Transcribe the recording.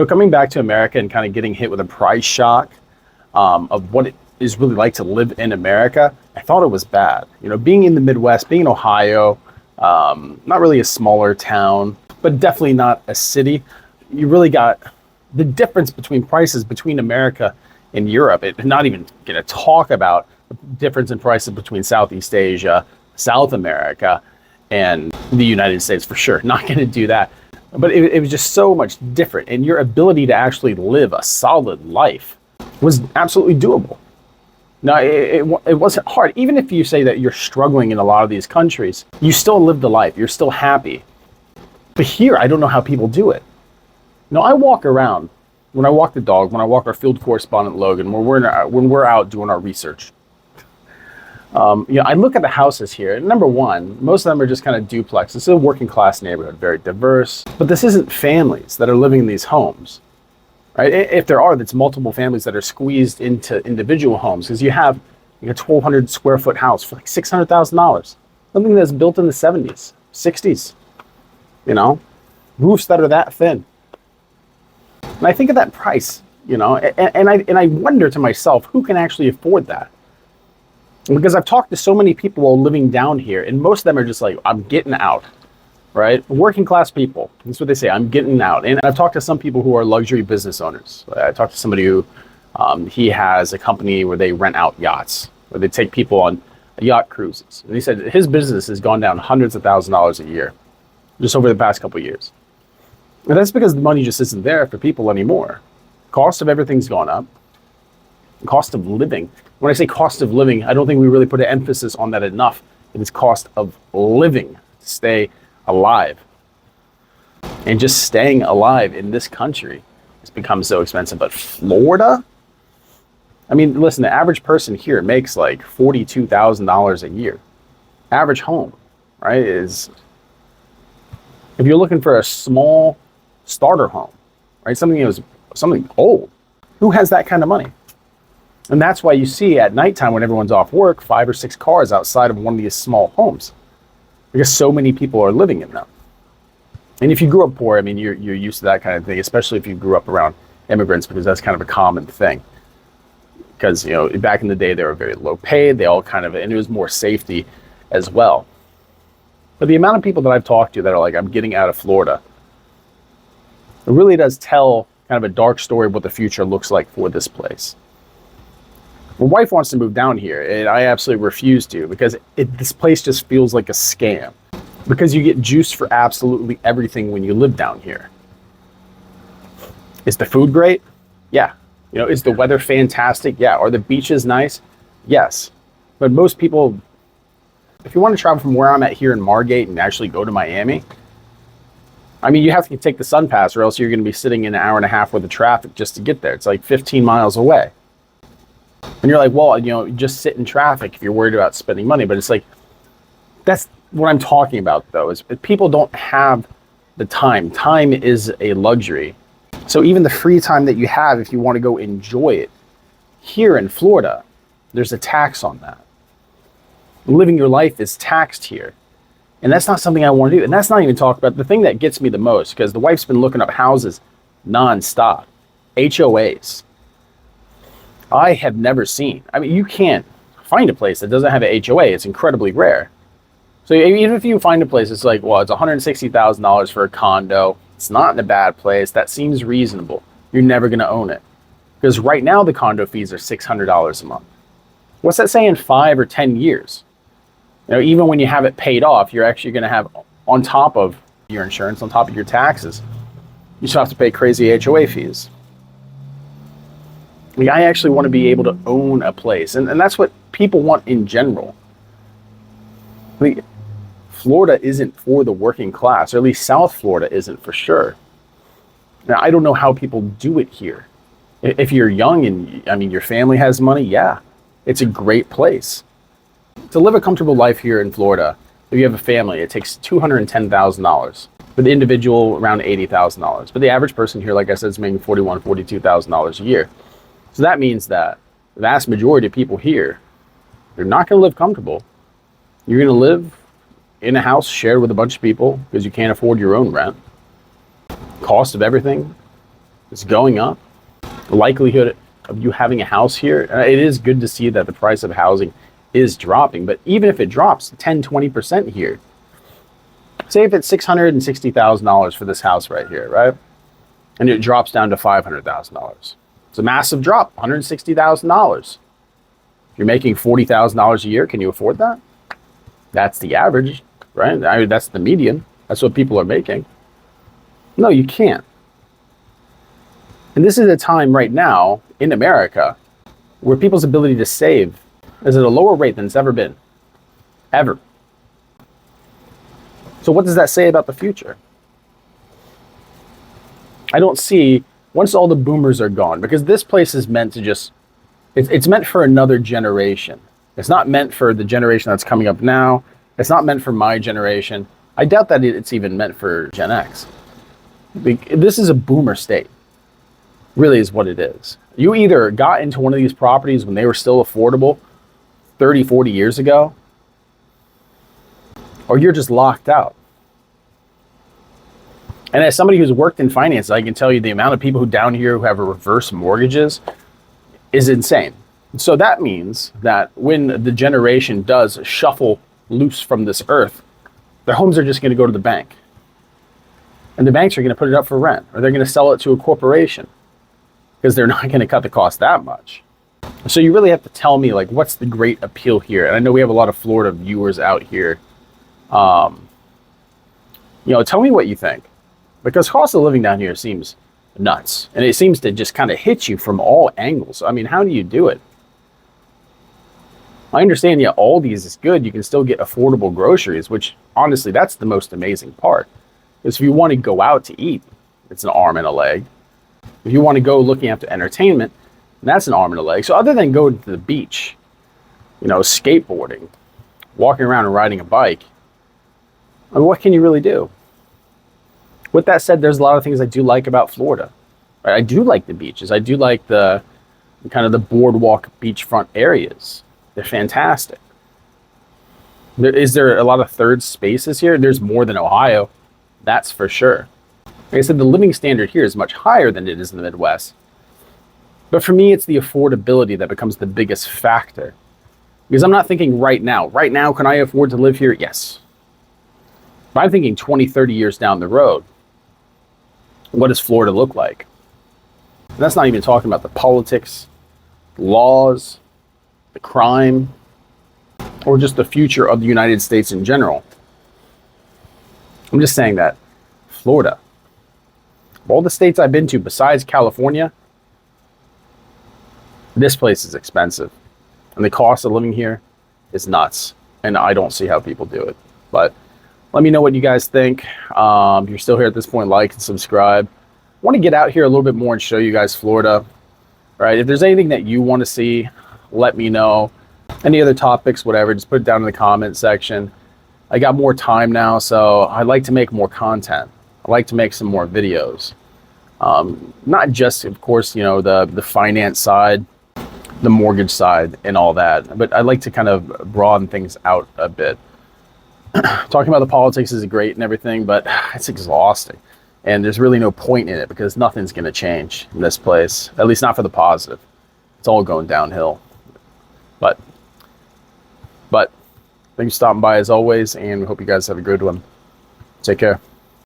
Coming back to America and kind of getting hit with a price shock of what it is really like to live in America, I thought it was bad. Being in the Midwest, being in Ohio, not really a smaller town, but definitely not a city. You really got the difference between prices between America and Europe. Not even going to talk about the difference in prices between Southeast Asia, South America, and the United States for sure. Not going to do that. But it was just so much different. And your ability to actually live a solid life was absolutely doable. Now, it wasn't hard. Even if you say that you're struggling in a lot of these countries, you still lived a life. You're still happy. But here, I don't know how people do it. I walk around, when I walk the dog, when I walk our field correspondent Logan, when we're out doing our research, I look at the houses here. And number one, most of them are just kind of duplexes. This is a working class neighborhood, very diverse. But this isn't families that are living in these homes, right? If there are, that's multiple families that are squeezed into individual homes, because you have a 1,200 square foot house for like $600,000, something that's built in the 70s, 60s. Roofs that are that thin. And I think of that price, and I wonder to myself, who can actually afford that? Because I've talked to so many people while living down here, and most of them are just like, I'm getting out, right? Working class people, that's what they say, I'm getting out. And I've talked to some people who are luxury business owners. I talked to somebody who, he has a company where they rent out yachts, where they take people on yacht cruises. And he said his business has gone down hundreds of thousands of dollars a year, just over the past couple of years. And that's because the money just isn't there for people anymore. Cost of everything's gone up. Cost of living. When I say cost of living, I don't think we really put an emphasis on that enough. It is cost of living to stay alive. And just staying alive in this country has become so expensive. But Florida? I mean, listen, the average person here makes like $42,000 a year. Average home, right, is, if you're looking for a small starter home, right, something old, who has that kind of money? And that's why you see at nighttime when everyone's off work, 5 or 6 cars outside of one of these small homes, because so many people are living in them. And if you grew up poor, I mean, you're used to that kind of thing, especially if you grew up around immigrants, because that's kind of a common thing. Because, back in the day, they were very low paid, and it was more safety as well. But the amount of people that I've talked to that are like, I'm getting out of Florida, it really does tell kind of a dark story of what the future looks like for this place. My wife wants to move down here, and I absolutely refuse to, because this place just feels like a scam. Because you get juice for absolutely everything when you live down here. Is the food great? Yeah. Is the weather fantastic? Yeah. Are the beaches nice? Yes. But most people, if you want to travel from where I'm at here in Margate and actually go to Miami, I mean, you have to take the Sun Pass, or else you're going to be sitting in an hour and a half worth of traffic just to get there. It's like 15 miles away. And you're like, well, just sit in traffic if you're worried about spending money. But it's like, that's what I'm talking about, though, is people don't have the time. Time is a luxury. So even the free time that you have, if you want to go enjoy it, here in Florida, there's a tax on that. Living your life is taxed here. And that's not something I want to do. And that's not even talk about the thing that gets me the most, because the wife's been looking up houses nonstop. HOAs. I have never seen. I mean, you can't find a place that doesn't have an HOA. It's incredibly rare. So even if you find a place, it's like, well, it's $160,000 for a condo. It's not in a bad place. That seems reasonable. You're never going to own it. Because right now the condo fees are $600 a month. What's that say in 5 or 10 years? Even when you have it paid off, you're actually going to have, on top of your insurance, on top of your taxes, you still have to pay crazy HOA fees. I actually want to be able to own a place. And that's what people want in general. Florida isn't for the working class, or at least South Florida isn't for sure. Now, I don't know how people do it here. If you're young and, your family has money, yeah, it's a great place. To live a comfortable life here in Florida, if you have a family, it takes $210,000. For the individual, around $80,000. But the average person here, like I said, is making $41,000, $42,000 a year. So that means that the vast majority of people here, they're not going to live comfortable. You're going to live in a house shared with a bunch of people because you can't afford your own rent. Cost of everything is going up. The likelihood of you having a house here, it is good to see that the price of housing is dropping, but even if it drops 10, 20% here, say if it's $660,000 for this house right here, right? And it drops down to $500,000. It's a massive drop, $160,000. If you're making $40,000 a year, can you afford that? That's the average, right? I mean, that's the median. That's what people are making. No, you can't. And this is a time right now in America where people's ability to save is at a lower rate than it's ever been. Ever. So what does that say about the future? I don't see, once all the boomers are gone, because this place is meant to just, it's meant for another generation. It's not meant for the generation that's coming up now. It's not meant for my generation. I doubt that it's even meant for Gen X. This is a boomer state, really is what it is. You either got into one of these properties when they were still affordable 30, 40 years ago, or you're just locked out. And as somebody who's worked in finance, I can tell you the amount of people who down here who have reverse mortgages is insane. So that means that when the generation does shuffle loose from this earth, their homes are just going to go to the bank. And the banks are going to put it up for rent, or they're going to sell it to a corporation because they're not going to cut the cost that much. So you really have to tell me, like, what's the great appeal here? And I know we have a lot of Florida viewers out here. Tell me what you think. Because cost of living down here seems nuts. And it seems to just kind of hit you from all angles. I mean, how do you do it? I understand, yeah, Aldi's is good. You can still get affordable groceries, which honestly, that's the most amazing part. Because if you want to go out to eat, it's an arm and a leg. If you want to go looking after entertainment, that's an arm and a leg. So other than going to the beach, skateboarding, walking around and riding a bike, I mean, what can you really do? With that said, there's a lot of things I do like about Florida. I do like the beaches. I do like the kind of the boardwalk beachfront areas. They're fantastic. Is there a lot of third spaces here? There's more than Ohio. That's for sure. Like I said, the living standard here is much higher than it is in the Midwest. But for me, it's the affordability that becomes the biggest factor. Because I'm not thinking right now. Right now, can I afford to live here? Yes. But I'm thinking 20, 30 years down the road. What does Florida look like? And that's not even talking about the politics, laws, the crime, or just the future of the United States in general. I'm just saying that Florida, of all the states I've been to besides California, this place is expensive. And the cost of living here is nuts. And I don't see how people do it. But let me know what you guys think. If you're still here at this point, like and subscribe. I want to get out here a little bit more and show you guys Florida. All right, if there's anything that you want to see, let me know. Any other topics, whatever, just put it down in the comment section. I got more time now, so I'd like to make more content. I'd like to make some more videos. Not just, of course, the finance side, the mortgage side, and all that, but I'd like to kind of broaden things out a bit. Talking about the politics is great and everything, but it's exhausting. And there's really no point in it because nothing's going to change in this place, at least not for the positive. It's all going downhill. But thanks for stopping by as always, and we hope you guys have a good one. Take care.